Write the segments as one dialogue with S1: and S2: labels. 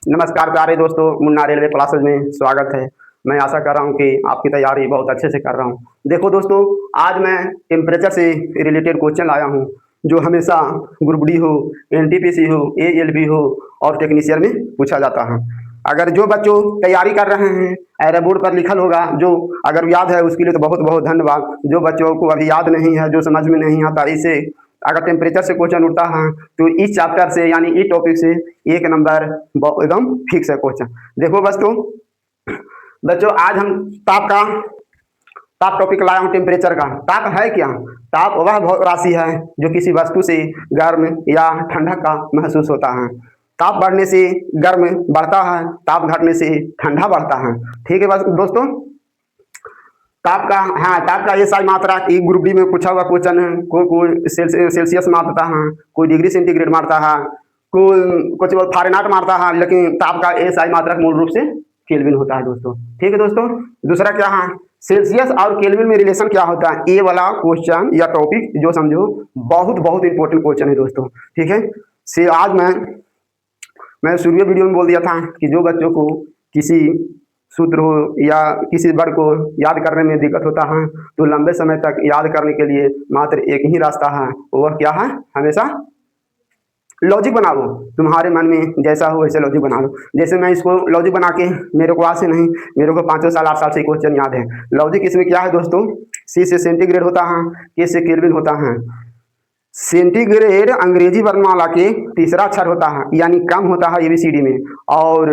S1: नमस्कार प्यारे दोस्तों, मुन्ना रेलवे क्लासेस में स्वागत है। मैं आशा कर रहा हूँ कि आपकी तैयारी बहुत अच्छे से कर रहा हूँ। देखो दोस्तों, आज मैं टेम्परेचर से रिलेटेड क्वेश्चन लाया हूँ, जो हमेशा ग्रुप डी हो, एनटीपीसी हो, एएलबी हो और टेक्नीशियन में पूछा जाता है। अगर जो बच्चों तैयारी कर रहे हैं, एरे बोर्ड पर लिखल होगा, जो अगर याद है उसके लिए तो बहुत बहुत धन्यवाद। जो बच्चों को अभी याद नहीं है, जो समझ में नहीं आता, इसे अगर टेम्परेचर से क्वेश्चन उठता है तो इस चैप्टर से यानी इस टॉपिक से 1 नंबर एकदम फिक्स है क्वेश्चन। देखो बच्चों, आज हम ताप का ताप टॉपिक लाया हूँ। टेम्परेचर का ताप है क्या? ताप वह राशि है जो किसी वस्तु से गर्म या ठंडक का महसूस होता है। ताप बढ़ने से गर्म बढ़ता है, ताप घटने से ठंडा बढ़ता है। ठीक है बस दोस्तों, ताप का, हाँ, ताप का ये सारी मात्रा की ग्रुप डी में पूछा हुआ क्वेश्चन है। कोई सेल्सियस मारता है, कोई डिग्री सेंटीग्रेड मारता है, कोई कुछ फारेनहाइट मारता है, लेकिन ताप का ये सारी मात्रा मूल रूप से केल्विन होता है दोस्तों। ठीक है दोस्तों, दूसरा क्या है, सेल्सियस और केल्विन में रिलेशन क्या होता है? ये वाला क्वेश्चन या टॉपिक जो समझो बहुत बहुत इंपॉर्टेंट क्वेश्चन है दोस्तों। ठीक है, से आज मैं शुरू वीडियो में बोल दिया था कि जो बच्चों को किसी सूत्र हो या किसी वर्ड को याद करने में दिक्कत होता है तो लंबे समय तक याद करने के लिए मात्र एक ही रास्ता है, वह क्या है? हमेशा लॉजिक बना लो। तुम्हारे मन में जैसा हो वैसे लॉजिक बना लो। जैसे मैं इसको लॉजिक बना के, मेरे को आज से नहीं, मेरे को 5 साल 8 साल से क्वेश्चन याद है। लॉजिक इसमें क्या है दोस्तों? सी से सेंटीग्रेड होता है, के से केल्विन होता है। सेंटीग्रेड अंग्रेजी वर्णमाला के तीसरा अक्षर होता है, यानी कम होता है एबीसीडी में। और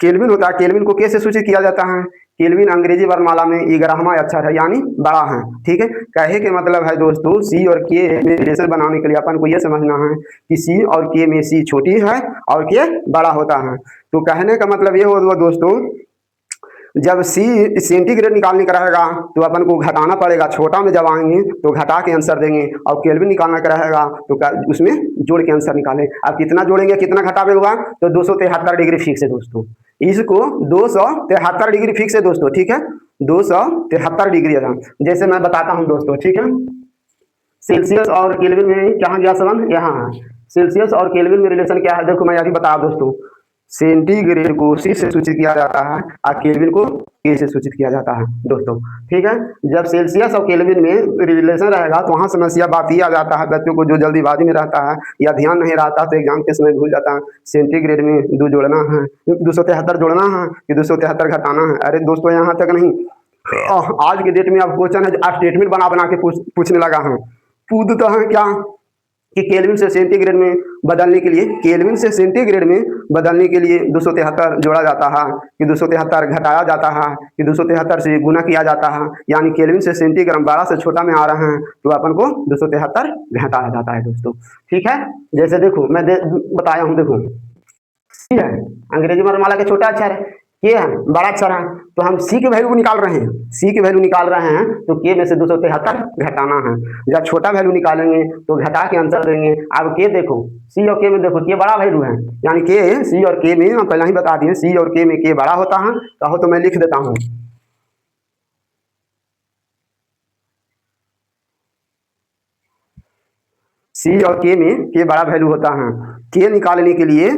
S1: केल्विन होता है, केल्विन को कैसे सूचित किया जाता है? केल्विन अंग्रेजी वर्णमाला में 11वां अक्षर है, यानी बड़ा है। ठीक है, कहे के मतलब है दोस्तों, सी और के में रिलेशन बनाने के लिए अपन को यह समझना है कि सी और के में सी छोटी है और के बड़ा होता है। तो कहने का मतलब ये होगा दोस्तों, जब सी सेंटीग्रेड निकालने का रहेगा तो अपन को घटाना पड़ेगा। छोटा में जब आएंगे तो घटा के आंसर देंगे, और केल्विन निकालना का रहेगा तो उसमें जोड़ के आंसर निकालें। अब कितना जोड़ेंगे, कितना घटावे होगा? तो 273 डिग्री फिक्स है दोस्तों। इसको 273 डिग्री फिक्स है दोस्तों। ठीक है, 273 डिग्री है। जैसे मैं बताता हूँ दोस्तों, ठीक है, सेल्सियस और केल्विन में कहाँ गया संबंध? यहाँ है। सेल्सियस और केल्विन में रिलेशन क्या है? देखो मैं अभी बता दोस्तों, सेंटीग्रेड को सी से सूचित किया जाता है और केल्विन को के से सूचित किया जाता है दोस्तों। ठीक है, जब सेल्सियस और केल्विन में रिलेशन रहेगा तो वहाँ समस्या बात ही आ जाता है। बच्चों को जो जल्दीबाजी में रहता है या ध्यान नहीं रहता तो एग्जाम के समय भूल जाता है, सेंटीग्रेड में 2 जोड़ना है, 273 जोड़ना है कि 273 घटाना है। अरे दोस्तों, यहाँ तक नहीं, आज के डेट में अब क्वेश्चन है स्टेटमेंट बना बना के पूछने लगा है। पूछता है क्या कि केल्विन से सेंटीग्रेड में बदलने के लिए, केल्विन से सेंटीग्रेड में बदलने के लिए 273 जोड़ा जाता है कि 273 घटाया जाता है कि 273 से गुना किया जाता है। यानी केल्विन से सेंटीग्रेड बड़ा से छोटा में आ रहे हैं तो अपन को 273 घटाया जाता है दोस्तों। ठीक है, जैसे देखो मैं बताया हूँ, देखो सी है अंग्रेजी वर्णमाला के छोटा अक्षर है, के है बड़ा अक्षर है, तो हम सी की वैल्यू निकाल रहे हैं। सी की वैल्यू निकाल रहे हैं तो के में से 273 घटाना है। जब छोटा वैल्यू निकालेंगे तो घटा के आंसर देंगे। अब के देखो, सी और के में देखो, के बड़ा वैल्यू है, यानी के सी और के में हम पहले ही बता दिए, सी और के में के बड़ा होता है। कहो तो मैं लिख देता हूँ, सी और के में के बड़ा वैल्यू होता है। के निकालने के लिए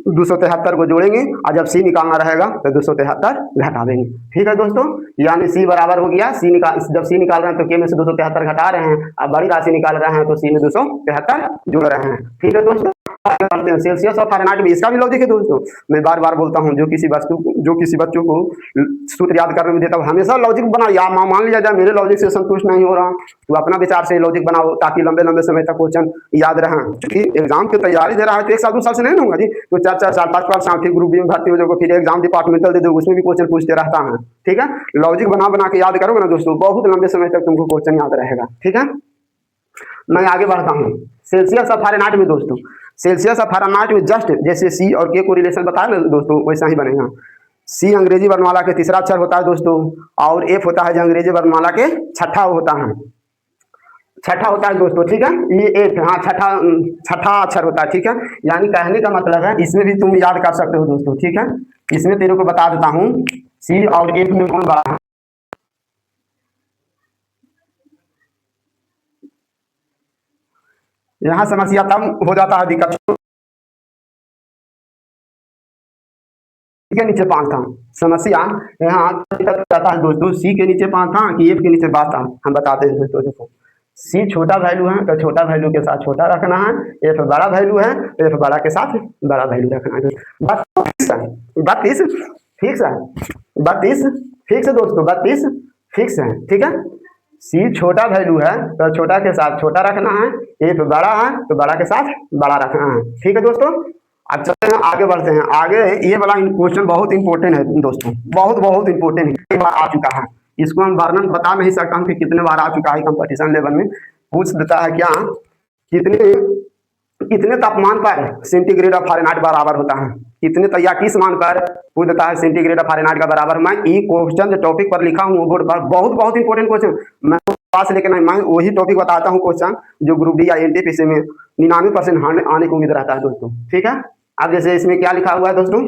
S1: 273 को जोड़ेंगे और जब सी निकालना रहेगा तो 273 घटा देंगे। ठीक है दोस्तों, यानी सी बराबर हो गया, सी निकाल, जब सी निकाल रहे हैं तो के में से 273 घटा रहे हैं, अब बड़ी राशि निकाल रहे हैं तो सी में 273 जोड़ रहे हैं। ठीक है दोस्तों, सेल्सियस और फारेनहाइट में इसका भी लॉजिक है दोस्तों। मैं बार बार बोलता हूँ, जो किसी बच्चों को सूत्र याद करने में देता हूँ, हमेशा लॉजिक बनाओ। या मान लिया जाए मेरे लॉजिक से संतुष्ट नहीं हो रहा तो अपना विचार से लॉजिक बनाओ, ताकि लंबे लंबे समय तक क्वेश्चन याद रहे। क्योंकि एग्जाम की तैयारी दे रहा है तो 1 साल 2 साल से नहीं होगा जी, तो 4 साल 5 साल फिर ग्रुप बी में भर्ती हो जाओगे, फिर एग्जाम डिपार्टमेंटल दे दो, उसमें भी क्वेश्चन पूछते रहता है। ठीक है, लॉजिक बना बना के याद करोगे ना दोस्तों, बहुत लंबे समय तक तुमको क्वेश्चन याद रहेगा। ठीक है, मैं आगे बढ़ता हूँ। सेल्सियस और फारेनहाइट में दोस्तों, सेल्सियस और फारेनहाइट में जस्ट जैसे सी और के को रिलेशन बताया ना दोस्तों, वैसा ही बनेगा। सी अंग्रेजी वर्णमाला के तीसरा अक्षर होता है दोस्तों, और एफ होता है जो अंग्रेजी वर्णमाला के छठा होता है, छठा होता है दोस्तों। ठीक है, ये एक, हाँ, छठा छठा अक्षर होता है। ठीक है, यानी कहने का मतलब है इसमें भी तुम याद कर सकते हो दोस्तों। ठीक है, इसमें तेरे को बता देता हूँ, सी और एफ में कौन बड़ा है। यहाँ समस्या तब हो जाता है दिक्कत के नीचे 5 था। समस्या यहाँ कहता है दोस्तों सी के नीचे 5 था कि एफ के नीचे 5 था। हम बताते हैं दोस्तों, देखो सी छोटा वैल्यू है तो छोटा वैल्यू के साथ छोटा रखना है, एफ बड़ा वैल्यू है तो एफ बड़ा के साथ बड़ा वैल्यू रखना है। बात फिक्स है, 32 फिक्स है, 32 फिक्स है दोस्तों, 32 फिक्स है। ठीक है, सी छोटा वैल्यू है तो छोटा के साथ छोटा रखना है, एफ बड़ा है तो बड़ा के साथ बड़ा रखना है। ठीक है दोस्तों, अब चलते हैं आगे बढ़ते हैं। आगे ये वाला क्वेश्चन बहुत इंपॉर्टेंट है दोस्तों, बहुत बहुत इंपॉर्टेंट है, कई बार आ चुका है। इसको हम वर्णन बता नहीं सकता हूँ कि कितने बार आ चुका है, कंपटीशन लेवल में पूछ देता है क्या, कितने कितने तापमान पर सेंटीग्रेड और फारेनहाइट बराबर होता है, कितने या किस मान पर पूछ देता है सेंटीग्रेड और फारेनहाइट का बराबर। मैं ये क्वेश्चन जो टॉपिक पर लिखा हूँ बोर्ड पर, बहुत बहुत इंपॉर्टेंट क्वेश्चन, मैं पास लेके नहीं, मैं वही टॉपिक बताता हूँ क्वेश्चन जो ग्रुप डी या एनटीपीसी में 99% आने की उम्मीद रहता है दोस्तों। ठीक है, अब जैसे इसमें क्या लिखा हुआ है दोस्तों,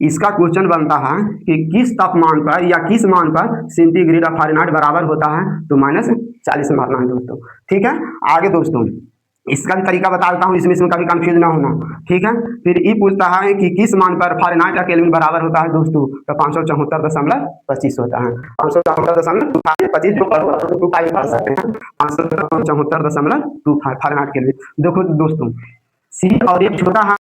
S1: इसका क्वेश्चन बनता है कि किस तापमान पर या किस मान पर सेंटीग्रेड और फारेनहाइट बराबर होता है, तो -40 मारना है दोस्तों। ठीक है, आगे दोस्तों इसका भी तरीका बता देता हूँ, इसमें कभी कंफ्यूज ना होना। ठीक है, फिर ये पूछता है कि किस मान पर फारेनहाइट या केल्विन बराबर होता है दोस्तों, तो 574.25 होता है। 574.25 जो पढ़ सकते हैं, 574.25 फारेनहाइट केल्विन। देखो दोस्तों सी और एक छोटा है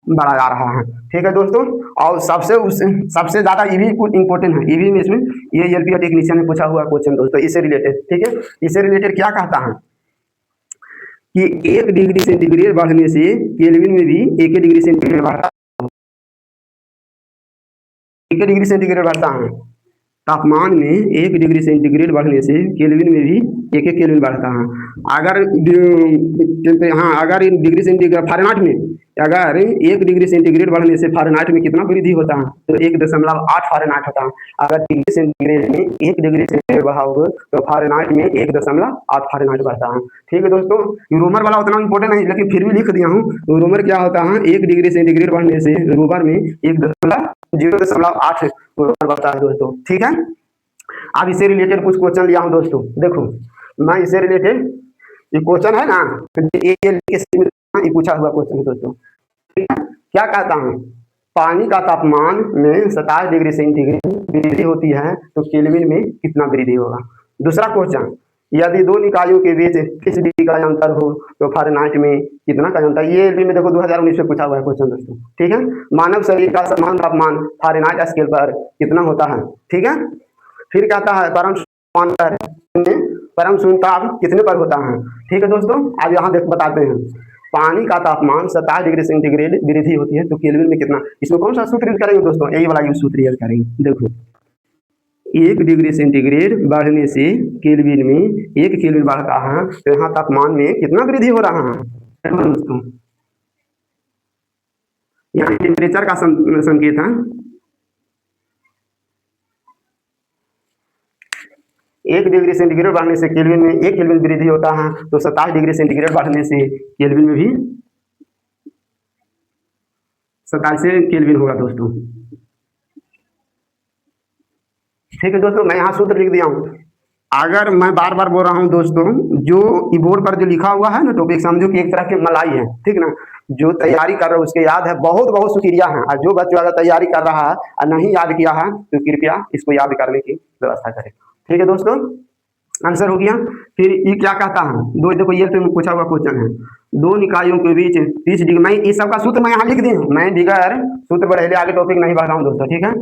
S1: बड़ा आ रहा है। ठीक है दोस्तों, और सबसे ज्यादा ईवी इंपॉर्टेंट है, ईवी में इसमें ये एलपी टेक्नीशियन में पूछा हुआ क्वेश्चन दोस्तों, इससे रिलेटेड। ठीक है, इससे रिलेटेड क्या कहता है कि 1 डिग्री सेंटीग्रेड बढ़ने से केल्विन में भी 1 डिग्री सेंटीग्रेड बढ़ता है, 1 डिग्री सेंटीग्रेड बढ़ता है। तापमान में 1 डिग्री सेंटीग्रेड बढ़ने से केल्विन में भी 1 केल्विन बढ़ता है। अगर अगर डिग्री सेंटीग्रेड फारेनहाइट में अगर 1 डिग्री सेंटीग्रेड बढ़ने से फारेनहाइट में कितना वृद्धि होता है, तो 1.8 फारेनहाइट होता है। अगर डिग्री सेंटीग्रेड में 1 डिग्री सेंटीग्रेड बढ़ाओगे तो फारेनहाइट में 1.8 फारेनहाइट बढ़ता है। ठीक है दोस्तों, रोमर वाला उतना इंपॉर्टेंट नहीं, लेकिन फिर भी लिख दिया हूँ। रोमर क्या होता है, 1 डिग्री सेंटीग्रेड बढ़ने से रोमर में 0.8 बढ़ता है दोस्तों। ठीक है, अब इससे रिलेटेड कुछ क्वेश्चन लिया हूँ दोस्तों। देखो मैं इससे रिलेटेड ये क्वेश्चन है ना, ये पूछा हुआ क्वेश्चन है दोस्तों। क्या कहता हूँ, पानी का तापमान में 27 डिग्री सेंटीग्रेड वृद्धि होती है तो केल्विन में कितना वृद्धि होगा। दूसरा क्वेश्चन, यदि दो निकायों के बीच 30 डिग्री का अंतर हो तो फारेनहाइट में कितना का अंतर। ये एलपी में देखो 2019 में पूछा हुआ है क्वेश्चन दोस्तों। ठीक है, मानव शरीर का समान तापमान फारेनहाइट स्केल पर कितना होता है। ठीक है, फिर कहता है परम शून्य ताप कितने पर होता है। ठीक है दोस्तों, अब यहाँ देख बताते हैं, पानी का तापमान 27 डिग्री सेंटीग्रेड वृद्धि होती है तो केल्विन में कितना। इसमें कौन सा सूत्र यूज करेंगे दोस्तों, यही वाला सूत्र यूज करेंगे। देखो 1 डिग्री सेंटीग्रेड बढ़ने से केल्विन में 1 केल्विन बढ़ता है तो यहाँ तापमान में कितना वृद्धि हो रहा है दोस्तों, यहाँ टेम्परेचर का संकेत है। 1 डिग्री सेंटीग्रेड बढ़ने से केल्विन में 1 केल्विन वृद्धि होता है तो 27 डिग्री सेंटीग्रेड बढ़ने से केल्विन में भी 27 केल्विन होगा दोस्तों। ठीक है दोस्तों, मैं यहाँ सूत्र लिख दिया हूँ। अगर मैं बार बार बोल रहा हूँ दोस्तों, जो कीबोर्ड पर जो लिखा हुआ है ना टॉपिक, समझो कि एक तरह की मलाई है। ठीक ना, जो तैयारी कर रहा है उसके याद है, बहुत बहुत शुक्रिया है। और जो बच्चा अगर तैयारी कर रहा है और नहीं याद किया है तो कृपया इसको याद करने की व्यवस्था करें। ठीक है दोस्तों, आंसर हो गया। फिर ये क्या कहता है, दो देखो ये तो पूछा हुआ क्वेश्चन है, दो निकायों के बीच 30 डिग्री, मैं इस सबका सूत्र मैं यहाँ लिख दी हूँ, मैं बिगैर सूत्र बढ़े आगे टॉपिक नहीं बढ़ रहा हूँ दोस्तों। ठीक है,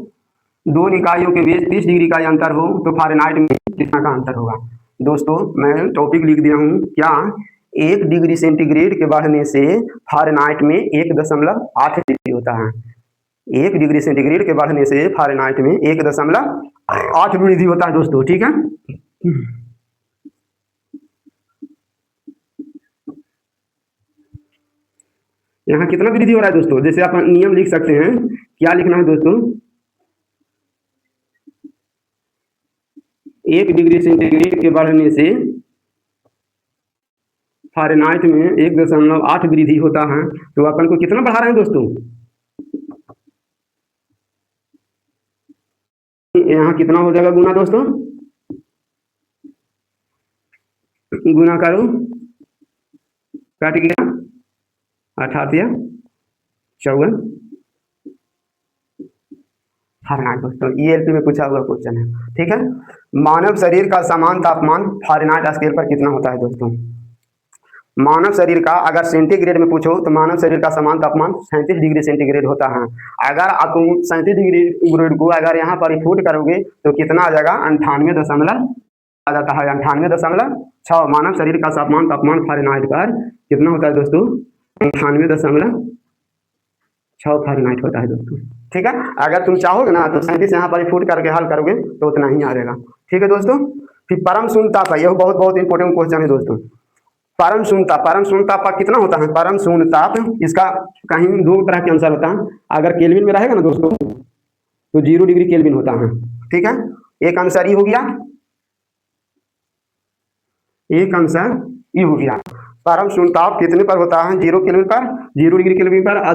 S1: दो निकायों के बीच 30 डिग्री का अंतर हो तो फारेनहाइट में कितना का अंतर होगा। दोस्तों मैं टॉपिक लिख दिया हूँ क्या, 1 डिग्री सेंटीग्रेड के बढ़ने से फारेनहाइट में 1.8 डिग्री होता है। 1 डिग्री सेंटीग्रेड के बढ़ने से फारेनहाइट में 1.8 वृद्धि होता है दोस्तों। ठीक है, यहाँ कितना वृद्धि हो रहा है दोस्तों, जैसे आप नियम लिख सकते हैं, क्या लिखना है दोस्तों, 1 डिग्री सेंटीग्रेड के बढ़ने से फारेनहाइट में 1.8 वृद्धि होता है तो अपन को कितना बढ़ा रहे हैं दोस्तों, यहाँ कितना हो जाएगा गुना दोस्तों, गुना करो, काट गया 18 54 फ़ारेनहाइट दोस्तों, ईएलपी में पूछा हुआ क्वेश्चन है। ठीक है, मानव शरीर का समान तापमान फ़ारेनहाइट स्केल पर कितना होता है दोस्तों? मानव शरीर का अगर सेंटीग्रेड में पूछो तो मानव शरीर का समान तापमान 37 डिग्री सेंटीग्रेड होता है। अगर आप 37 डिग्री ग्रेड को अगर यहाँ पर फुट करोगे तो कितना आ जाएगा? 98 आ जाता है, 98.6। मानव शरीर का तापमान फ़ारेनहाइट पर कितना होता है दोस्तों? 98.6 फ़ारेनहाइट होता है दोस्तों। ठीक है, अगर तुम चाहोगे ना तो 37 यहाँ पर फुट करके हल करोगे तो उतना ही आ जाएगा। ठीक है दोस्तों, फिर परम शून्य ताप है, यह बहुत बहुत इंपॉर्टेंट क्वेश्चन है दोस्तों। परम शून्य ताप का कितना होता है? परम शून्य ताप, इसका कहीं दो तरह के आंसर होता है। अगर केल्विन में रहेगा ना दोस्तों तो 0 डिग्री केल्विन होता है। ठीक है, एक आंसर ये हो गया, एक आंसर ये हो गया। परम शून्य ताप कितने पर होता है? 0 केल्विन पर, 0 डिग्री केल्विन पर। और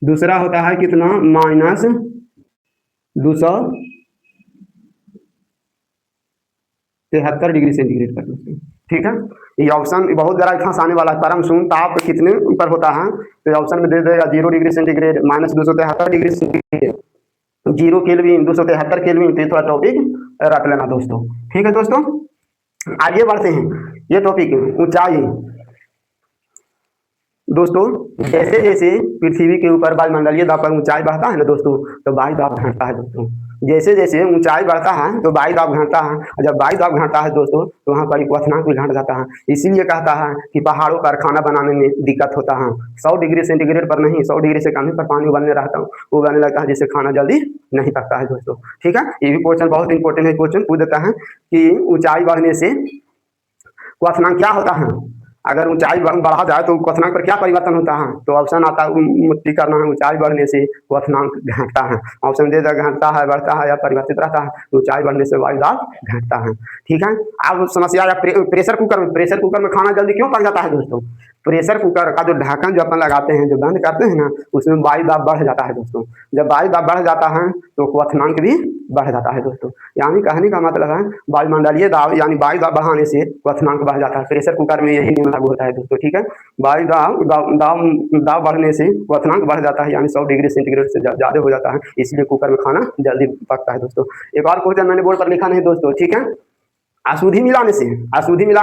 S1: दूसरा होता है कितना? -273 डिग्री सेंटीग्रेड पर दोस्तों। ठीक है, ये ऑप्शन बहुत जरा फंसाने वाला है। परम शून्य ताप कितने पर होता है तो ऑप्शन में दे देगा 0 degree centigrade, -273 degree centigrade, 0 kelvin, 273 kelvin. तो थोड़ा टॉपिक रख लेना दोस्तों। ठीक है दोस्तों, आगे बढ़ते हैं। ये टॉपिक ऊंचाई दोस्तों, जैसे जैसे पृथ्वी के ऊपर वायुमंडलीय दाब पर ऊंचाई बढ़ता है ना दोस्तों तो वायु दाब घटता है दोस्तों। जैसे जैसे ऊंचाई बढ़ता है तो वायु दाब घटता है, और जब वायु दाब घटता है दोस्तों तो वहाँ पर क्वथनांक भी घट जाता है। इसीलिए कहता है कि पहाड़ों पर खाना बनाने में दिक्कत होता है। 100 डिग्री सेंटीग्रेड पर नहीं, 100 डिग्री से कम पर पानी उबलने रहता है, उबलने लगता है, जिससे खाना जल्दी नहीं पकता है दोस्तों। ठीक है, ये भी क्वेश्चन बहुत इंपॉर्टेंट है। क्वेश्चन पूछ देता है कि ऊंचाई बढ़ने से क्वथनांक क्या होता है। अगर ऊंचाई बढ़ा जाए तो क्वथनांक पर क्या परिवर्तन होता है? तो ऑप्शन आता है मुट्ठी करना है, ऊंचाई बढ़ने से क्वथनांक घटता है। ऑप्शन दे देगा घटता है, बढ़ता है या परिवर्तित रहता है। तो ऊंचाई बढ़ने से वायु दाब घटता है। ठीक है, अब समस्या या प्रेशर कुकर में खाना जल्दी क्यों पक जाता है दोस्तों? प्रेशर कुकर का जो ढक्कन जो अपन लगाते हैं, जो बंद करते हैं ना, उसमें वायु दाब बढ़ जाता है दोस्तों। जब वायु दाब बढ़ जाता है तो क्वथनांक भी बढ़ जाता है दोस्तों। यानी कहने का मतलब है वायुमंडलीय दाब यानी वायु दाब बढ़ाने से क्वथनांक बढ़ जाता है। प्रेशर कुकर में यही नियम लागू होता है दोस्तों। ठीक है, वायु दाब बढ़ने से क्वथनांक बढ़ जाता है, यानी 100 डिग्री सेंटीग्रेड से ज़्यादा हो जाता है, इसलिए कुकर में खाना जल्दी पकता है दोस्तों। एक और क्वेश्चन मैंने बोर्ड पर लिखा नहीं दोस्तों। ठीक है, अशुद्धि मिलाने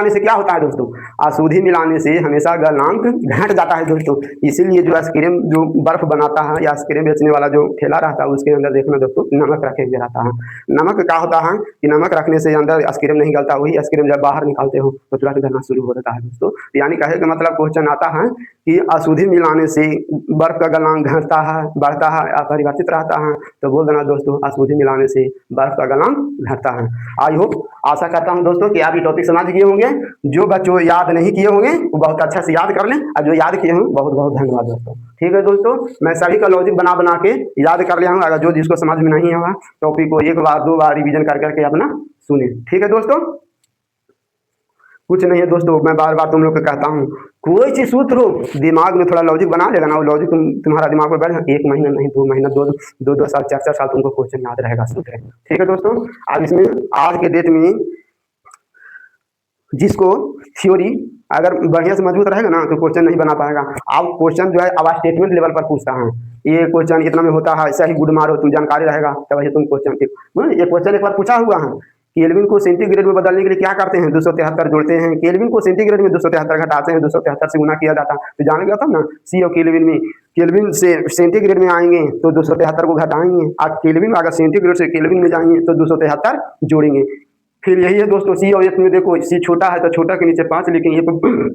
S1: से क्या होता है दोस्तों? अशुद्धि मिलाने से हमेशा गलनांक घट जाता है दोस्तों। इसीलिए जो आइसक्रीम जो बर्फ बनाता है या आइसक्रीम बेचने वाला जो ठेला रहता है उसके अंदर देखना दोस्तों नमक रखे हुए रहता है। नमक क्या होता है कि नमक रखने से अंदर आइसक्रीम नहीं गलता, वही आइसक्रीम जब बाहर निकालते हो तो तुरंत गलना शुरू हो जाता है दोस्तों। यानी कहे का मतलब क्वेश्चन आता है कि अशुद्धि मिलाने से बर्फ का गलनांक घटता है, बढ़ता है या परिवर्तित रहता है। तो बोल देना दोस्तों अशुद्धि मिलाने से बर्फ का गलनांक घटता है। आई होप, आशा करता हूं दोस्तों कि आप ये टॉपिक समझ गए होंगे। जो बच्चों याद नहीं किए होंगे वो बहुत अच्छा से याद कर लें, और जो याद किए हों बहुत बहुत धन्यवाद दोस्तों। ठीक है दोस्तों, मैं सभी का लॉजिक बना के याद कर लिया हूँ। अगर जो जिसको समझ में नहीं होगा टॉपिक को 1 बार 2 बार रिवीजन कर करके अपना सुने। ठीक है दोस्तों, कुछ नहीं है दोस्तों, मैं बार बार तुम लोग को कहता हूँ कोई चीज सूत्र हो दिमाग में थोड़ा लॉजिक बना लेगा ना, वो लॉजिक तुम्हारा दिमाग में बैठ 1 महीना नहीं 2 महीना 2 साल 4 साल तुमको क्वेश्चन याद रहेगा सूत्र। ठीक है दोस्तों, अब इसमें आज के डेट में जिसको थ्योरी अगर बढ़िया से मजबूत रहेगा ना तो क्वेश्चन नहीं बना पाएगा। अब क्वेश्चन जो है अब स्टेटमेंट लेवल पर पूछता है, ये क्वेश्चन इतना में होता है, ऐसा ही गुड मारो, तुम जानकारी रहेगा तब वही तुम क्वेश्चन। ये क्वेश्चन एक बार पूछा हुआ है, केल्विन को सेंटीग्रेड में बदलने के लिए क्या करते हैं? 273 जोड़ते हैं। केल्विन को सेंटीग्रेड में 273 घटाते हैं, 273 से गुना किया जाता है। तो जान गया था ना, सी और केल्विन में केल्विन से सेंटीग्रेड में आएंगे तो 273 को घटाएंगे, और केल्विन अगर सेंटीग्रेड से केल्विन में जाएंगे तो 273 जोड़ेंगे। फिर यही है दोस्तों, सी और एफ में देखो, सी छोटा है तो छोटा के नीचे 5 लिखेंगे,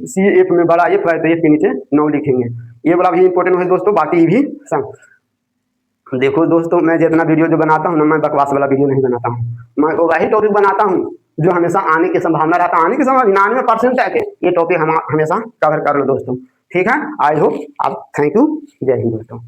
S1: सी एफ में बड़ा एफ है तो एफ के नीचे 9 लिखेंगे। ये वाला भी इंपॉर्टेंट है दोस्तों, बाकी भी सब देखो दोस्तों। मैं जितना वीडियो जो बनाता हूँ ना, मैं बकवास वाला वीडियो नहीं बनाता हूँ, मैं वही टॉपिक बनाता हूँ जो हमेशा आने की संभावना रहता है। आने की संभावना 99% है कि ये टॉपिक हम हमेशा कवर कर लो दोस्तों। ठीक है, आई होप आप, थैंक यू, जय हिंद दोस्तों।